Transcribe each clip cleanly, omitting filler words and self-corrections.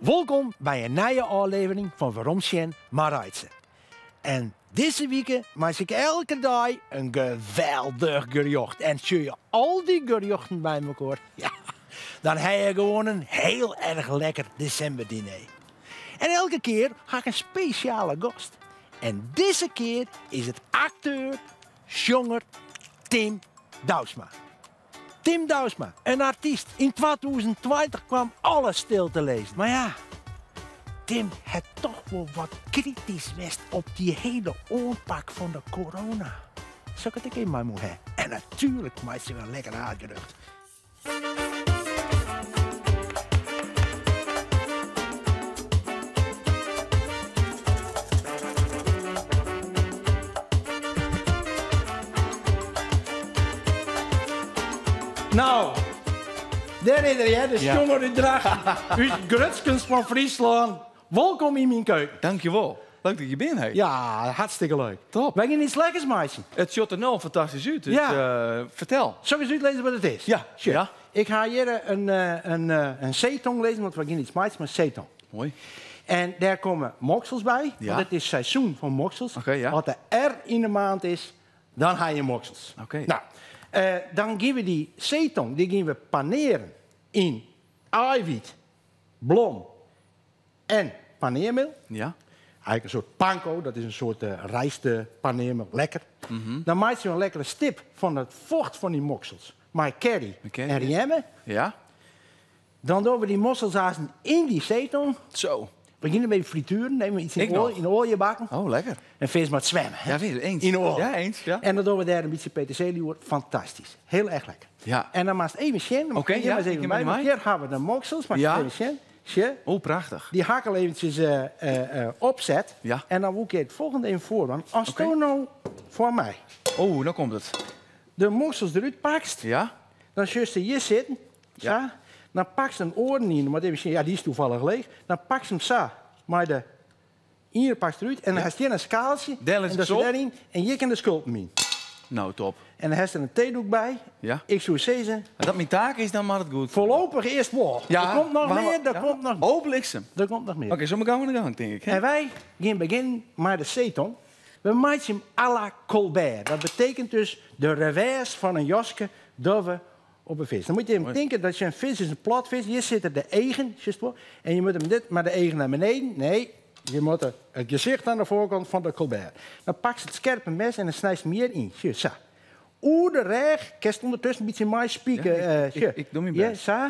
Welkom bij een nieuwe aflevering van Waarom Sjen maar Reitsen. En deze week maak ik elke dag een geweldig gerecht. En als je al die gerechten bij elkaar, ja, dan heb je gewoon een heel erg lekker decemberdiner. En elke keer ga ik een speciale gast. En deze keer is het acteur, zanger Tim Douwsma. Tim Douwsma, een artiest. In 2020 kwam alles stil te lezen. Maar ja, Tim had toch wel wat kritisch west op die hele aanpak van de corona. Zou ik het in mij moeten hebben? En natuurlijk maakt ze wel lekker uitgerucht. Nou, daar is er, hè, de jongen uit Drachten. Uit Grutskens van Friesland. Welkom in mijn keuken. Dankjewel. Leuk dat je bent, hè? Ja, hartstikke leuk. Top. Wij gaan iets lekkers maken. Het ziet er nou fantastisch uit, dus Ja. vertel. Zal ik eens uitlezen wat het is? Ja. Sure. Ja. Ik ga hier een zeetong lezen, want we gaan iets maken met zeetong. Mooi. En daar komen moksels bij, Ja. want het is seizoen van moksels. Oké, ja. Als er R in de maand is, dan ga je moksels. Oké. Nou, dan gaan we die zeetong, die gaan we paneren in eiwit, blom en paneermeel. Ja. Eigenlijk een soort panko, dat is een soort rijstpaneermeel, lekker. Dan maak je een lekkere stip van het vocht van die moksels. Maar curry Oké, en remmen. Ja. Dan doen we die mosselzazen in die zeetong. Zo. We beginnen met frituren, nemen we iets Ik nog. in olie bakken. Oh, lekker. En vis met zwemmen. hè. Ja, weer eens. In olie. Ja, eens. Ja. En dan doen we daar een beetje peterselie over. Fantastisch. Heel erg lekker. Ja. En dan maakt het even sjen. Oké, ja, ik even neem bij. het Want mee. hier gaan we de moksels, maar Ja. even sjen. Sje. Oh, prachtig. Die hakkel eventjes opzet. Ja. En dan wil ik je het volgende even voordoen. Als Oké. je nou voor mij Oh, nou komt het. de moksels eruit pakst, Ja. dan zul je hier zitten. Ja. Zo. Dan pak ze een oren in, maar even zien, ja, die is toevallig leeg. Dan pak ze hem zo, maar de hier pak je eruit. En dan heb je een skaaltje. Daar is en dat het is zo. erin. En je kan de sculpen in. Nou, top. En dan heb je er een theedoek bij. Ja. Ik zou zeggen, Als dat mijn taak is, dan mag het goed. voorlopig eerst wel. Ja. Er komt nog waar- meer, er ja. komt nog meer. Oh, bliksem. Er komt nog meer. Oké, zo gaan we aan de gang, denk ik. Hè? En wij gaan beginnen met de zeetong. We maken hem à la Colbert. Dat betekent dus de revers van een jaske dat we op een vis. Dan moet je even Mooi. denken dat je een vis is, een platvis. Hier zitten de egen, en je moet hem dit met de egen naar beneden. Nee, je moet het gezicht aan de voorkant van de Colbert. Dan pak je het scherpe mes en dan snijdt je hem hierin. Zo. Oer de reg, kerst ondertussen een beetje mais spieken. Ja, ik doe mijn best. Zo,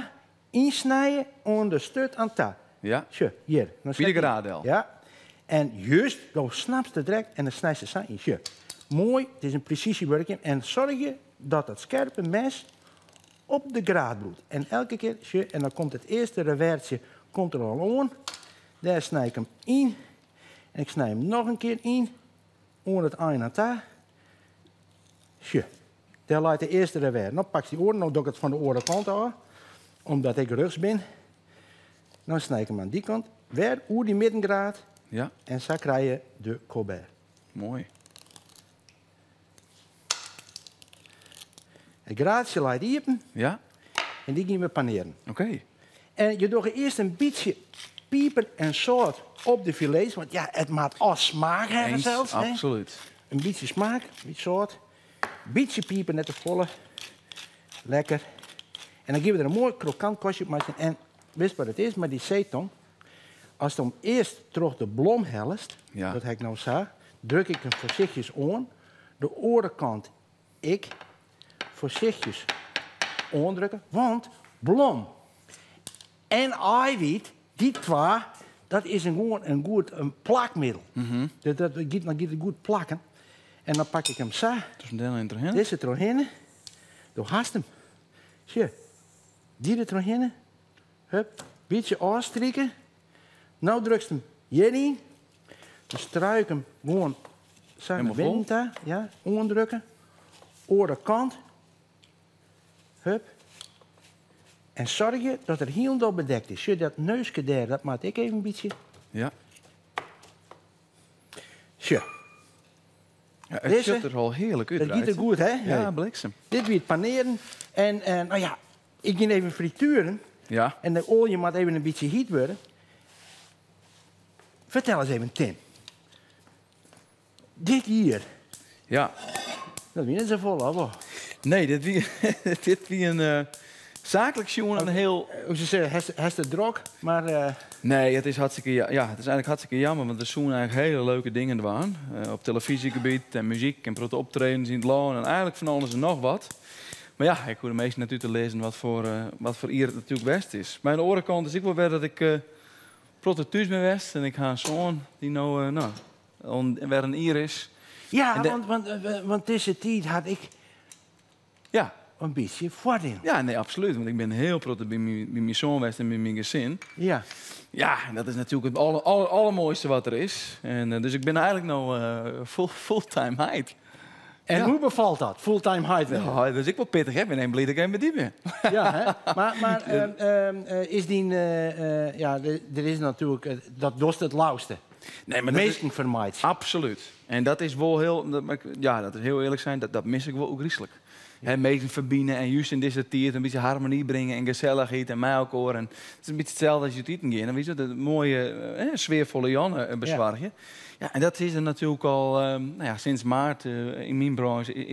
insnijden onder stut aan ta. Ja. Zo, hier. Dan Wie de zet je- gradel. Ja. En juist, dan snap je het direct en dan snijdt ze zo in. Zo. Mooi, het is een precisiewerking. En zorg je dat het scherpe mes op de graad bloedt. En elke keer, zo, en dan komt het eerste reversje komt er al aan. Daar snij ik hem in. En ik snij hem nog een keer in. Onder het eind aan daar. Zo. Daar laat de eerste revers. Dan pak je die oren, dan doe ik het van de orenkant af. Omdat ik rugs ben. Dan snij ik hem aan die kant. Weer oer die middengraad. Ja. En zo krijg je de Colbert. Mooi. Het graadje laat diepen Ja. en die gaan we paneren. Oké. En je doet eerst een beetje pieper en zout op de filets. Want ja, het maakt als smaak hebben Eens. zelfs. Hè? Absoluut. Een beetje smaak, een beetje zout. Een beetje pieper, net te volle. Lekker. En dan geven we er een mooi krokant kostje op maken. En wist wat het is, maar die zeetong. Als je hem eerst terug de blom helst, Ja. dat heb ik nou zo, druk ik hem voorzichtig aan. De orenkant ik voorzichtig aandrukken. Want blom en eiwit, die twee, dat is een goed plakmiddel. Dat gaat het goed plakken. En dan pak ik hem zo. Tussen delen en terheen. Deze er doorheen. Door haast hem. Zie je. Die er doorheen. Hup. Beetje aanstrijken. Nou druk je hem hierin. Dan struik hem gewoon zo naar Helemaal binnen daar. Ja, ondrukken. Oor de kant. Hup. En zorg je dat er heel door bedekt is. Zie je dat neusje daar, dat maak ik even een beetje. Ja. Zo. Ja, het Deze? ziet er al heerlijk uit. Dat giet er goed, hè? Ja, bliksem. Dit weer het paneren. En nou ja, ik ging even frituren. Ja. En de olie moet even een beetje heet worden. Vertel eens even, Tim. Dit hier, Ja. dat is niet zo vol, hoor. Nee, dit wie een zakelijk jongen een heel... Hoe ze zeggen, hij is de drok, maar... Nee, het is hartstikke, ja, het is eigenlijk hartstikke jammer, want er zijn eigenlijk hele leuke dingen er waren. Op televisiegebied en muziek en proto optredens in het land en eigenlijk van alles en nog wat. Maar ja, ik hoor de meesten natuurlijk te lezen wat voor Ier het natuurlijk best is. Maar aan de andere kant is ik wel weer dat ik proto thuis ben west en ik ga een zoon die nou weer een Ier is. Ja, En want deze tijd had ik Ja. een beetje voordeel. Ja, nee, absoluut. Want ik ben heel proto bij mijn zoon west en bij mijn gezin. Ja. Ja, en dat is natuurlijk het allermooiste wat er is. En, dus ik ben eigenlijk nou fulltime heid. En Ja. hoe bevalt dat? Fulltime high wel. Ja, dus ik wel pittig heb. Ik ben blij dat ik met die ben. Ja, hè? Maar is die... ja, er is natuurlijk... dat dost het lauwste. Nee, De dat is, meesten vermijdt. absoluut. En dat is wel heel... dat is heel eerlijk zijn. Dat mis ik wel ook griezelig. Ja. Mensen verbinden en juist in deze tijd een beetje harmonie brengen en gezelligheid en mij ook hoor. En het is een beetje hetzelfde als je het eten gaat. Dan weet je, dat mooie, sfeervolle Jan bezorgen. Ja, en dat is er natuurlijk al sinds maart in mijn branche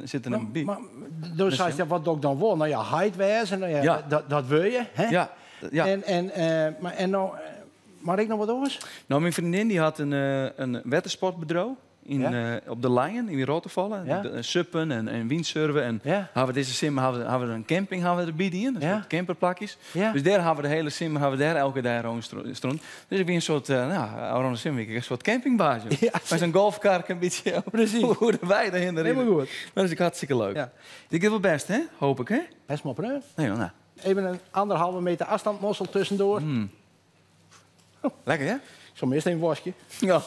zit er een Maar dus zei je, wat doe ik dan wel? Nou ja, high wezen, nou ja, Ja. dat wil je, hè? Ja, ja. En nou... Maar ik nog wat anders? Nou, mijn vriendin die had een wettersportbedrijf op de Lion in Rottervallen. Ja. Suppen en windsurfen. En Ja. hadden we deze simmer hadden we een camping erbij in. Een Ja. soort camperplakjes. Ja. Dus daar hadden we de hele simmer daar elke dag rond stond. Dus ik ben een soort, rond de simmer, een soort campingbaasje. Ja. Met zo'n golfkar een beetje Precies. hoe de wij daarheen. Helemaal goed. Dat is ook hartstikke leuk. Ja. Ik dit wel best, hè? Hoop ik, hè? Best maar prima. Nee, nou. Even een 1,5 meter afstandmossel tussendoor. Lekker, hè? Ik zal eerst een wasje. Ja.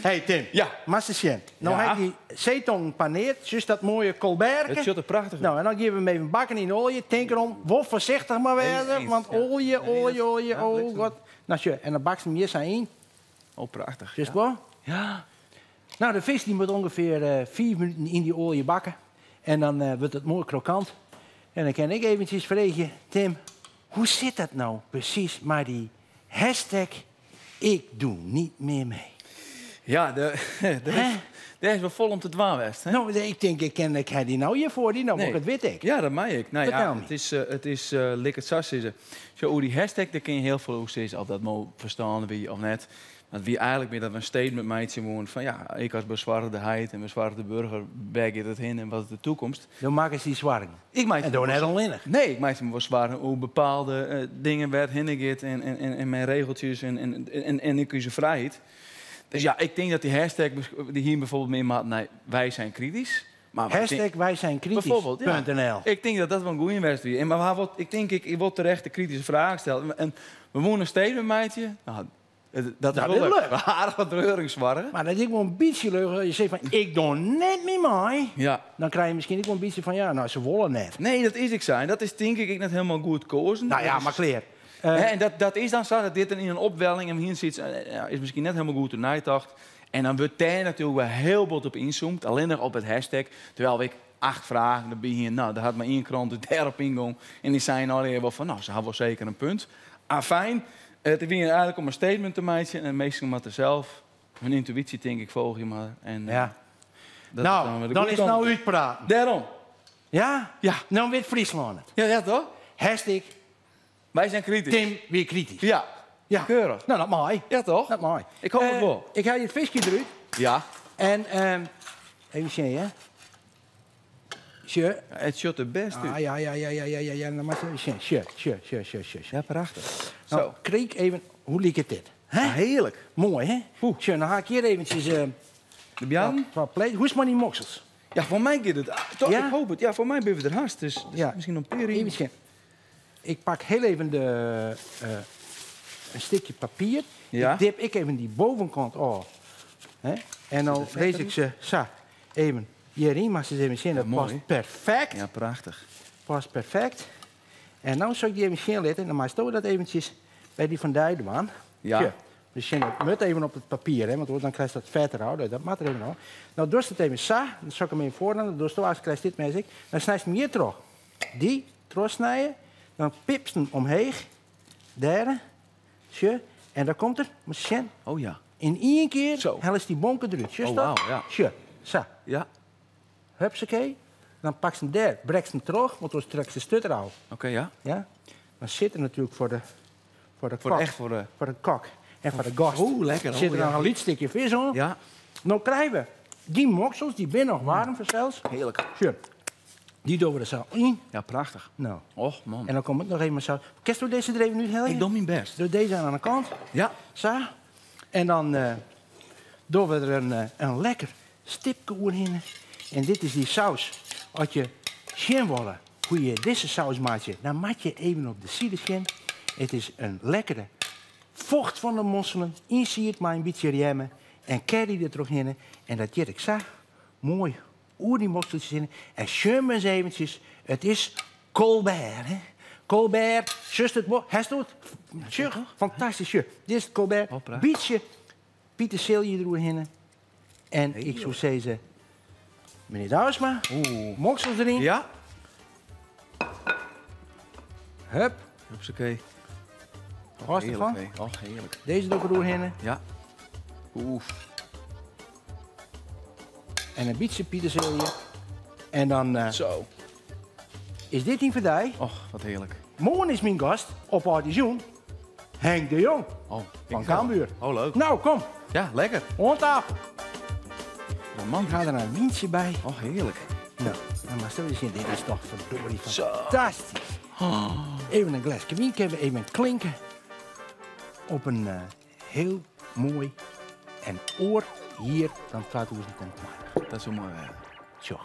Hey Tim. Ja. Masterchen. Nou Ja. heb je die zeetong paneerd, dus dat mooie colberken. Het ziet er prachtig uit. Nou, en dan geven we hem even bakken in olie. Denk erom, word voorzichtig maar wezen, Eens, want ja. olie, Ja, oh bliksem. god. Nou, tje, en dan bak ze hem hier zijn. Oh, prachtig. Just Ja. wel? Ja. Nou, de vis die moet ongeveer 4 minuten in die olie bakken. En dan wordt het mooi krokant. En dan kan ik eventjes vragen, Tim, hoe zit dat nou precies met die hashtag ik doe niet meer mee? Ja, Hè? daar is wel vol om te dwaalwest, hè? Nou, ik denk, ik heb die nou hier voor, die nou Nee. ook het weet ik. Ja, dat mag ik. Nou Vertel ja, me. het is lekker sas is. Zo, hoe die hashtag, daar kun je heel veel over zeggen. Of dat moet verstaan wie of net. Maar wie eigenlijk meer dat we een statement maken gewoon van ja, ik als bezwaardeheid en bezwaarde burger berg je het heen en wat is de toekomst. Dan maken ze die zwarring. Ik maak En door net alleen. Nee, ik maak me wel zwaar hoe bepaalde dingen werd hinnegeert en mijn regeltjes en ik kies vrijheid. Dus ja, ik denk dat die hashtag die hier bijvoorbeeld mee maakt, nee, wij zijn kritisch. Maar Hashtag wij zijn bijvoorbeeld, ja. kritisch.nl. Ik denk dat dat wel een goede investering is. Maar ik wil terecht de kritische vraag gesteld. En we moeten een statement meidje. Nou, dat is Dat wel is leuk. leuk. Aardig wat reuringswarren. Maar dat is wel een beetje leuk. Als je zegt van, ik doe net niet mee. Ja. Dan krijg je misschien ook wel een beetje van, ja, nou, ze willen net. Nee, dat is ik zijn. Dat is denk ik net helemaal goed gekozen. Nou ja, Dat is- maar kleer. Hè, en dat is dan zo, dat dit in een opwelling en hier zit, is misschien net helemaal goed de nadacht. En dan wordt daar natuurlijk wel heel wat op inzoomt, alleen nog op het hashtag. Terwijl ik 8 vragen erbij hier, nou, daar had maar 1 krant er daarop ingegaan. En die zijn al wel van, nou, ze hebben wel zeker een punt. Fijn. Het is eigenlijk om een statement te maken en meestal moeten zelf hun intuïtie, denk ik, volg je maar. En, Ja. dat Nou, weer de dan goede is het kant. nou uitpraten. Daarom. Ja? Ja. Nou weet Friesland het. Ja, ja, toch? Hashtag Wij zijn kritisch. Tim weer kritisch. Ja. Ja. Keurig. Nou, dat mag. Ja, toch? Dat mag. Ik hoop het wel. Ik ga je het visje eruit. Ja. En, even zien, hè. Sure. Ja, het shot de best uit. Ja. Nou, maar sure. Ja, prachtig. Nou, Zo. kreeg even, hoe liep het dit? Hè? Ja, heerlijk. Mooi, hè? Oeh. Sure, dan ga ik hier eventjes... De Bjarn? Hoe is maar die moksels? Ja, voor mij gaat het. Toch, Ja? ik hoop het. Ja, voor mij ben je er haast. Dus Ja. misschien een peri. Even. Ik pak heel even een stukje papier. Ja. Ik dip even die bovenkant af. Hè? En dan vet lees erin? ik ze zo even hierin. Maar ze eens even zien, dat mooi. past perfect. Ja, prachtig. Past perfect. En nu zou ik die even zien letten. En dan maak je dat eventjes bij die van Duideman. Ja. Tja. Dus je moet even op het papier, hè, want dan krijg je dat vet eruit. Dat maakt er even af. Nou, doe je het even zo. Dan zal ik hem even voordoen. Dan doe je het krijg je dit met zich. Dan snij je hem hier terug. Die terugsnijden. Dan pipst hem omheen. Daar. Zo. En dan komt er, moet je zien, Oh ja. in één keer Zo. hellen ze die bonken eruit. Zie je Oh, dat? wauw, ja. Zo, zo. Ja. Hupsakee. Dan pak ze hem daar, brekt ze hem terug, want dan trekt ze stutter af. Oké, ja. Ja? Dan zit er natuurlijk voor de Voor kok. echt voor de... Voor de kok. En voor de gast. Oeh, lekker. Zit er ja. nog een lietstukje vis aan. Ja, Nou krijgen we die moksels, die binnen nog warm zelfs. heerlijk. Zo. Die doen we er zo in. Ja, prachtig. Nou. Och, man. En dan komt het nog even zo. Kerst door deze er even nu heel Ik doe mijn best. Doe deze aan de kant. Ja. Zo. En dan doen we er een lekker stipkoer in. En dit is die saus. Als je zien wil hoe je deze saus maakt, dan maak je even op de zijde zien. Het is een lekkere vocht van de mosselen. Insiert maar een beetje remmen. En curry er terug in. En dat jit ik zo mooi oer die mosseltjes in. En schum eens eventjes. Het is Colbert, hè. Colbert, zus het woord. Hij doet. Fantastisch. Dit is Colbert. Hoppa. Beetje peterselie erin. En ik Heerlijk. zou zeggen, meneer Douwsma, Oeh. moksels erin. Ja. Hup, Hupsakee. hartstikke van. Heerlijk, hè. Och, heerlijk. Deze doe ik erin. Ja. Oeh. En een beetje peterselie. En dan Zo. is dit niet voor die. Och, wat heerlijk. Morgen is mijn gast op audition, Henk de Jong Oh, van ik ga- Cambuur. Oh, leuk. Nou, kom, Ja, lekker. on tafel. Man, Ik ga er een wientje bij. Och, heerlijk. Nou, dan maar stel je zien, dit is toch verdorie Zo. fantastisch. Even een glasje wien, even een klinken. Op een heel mooi en oor hier van 2020. Dat is zo mooi. Zo.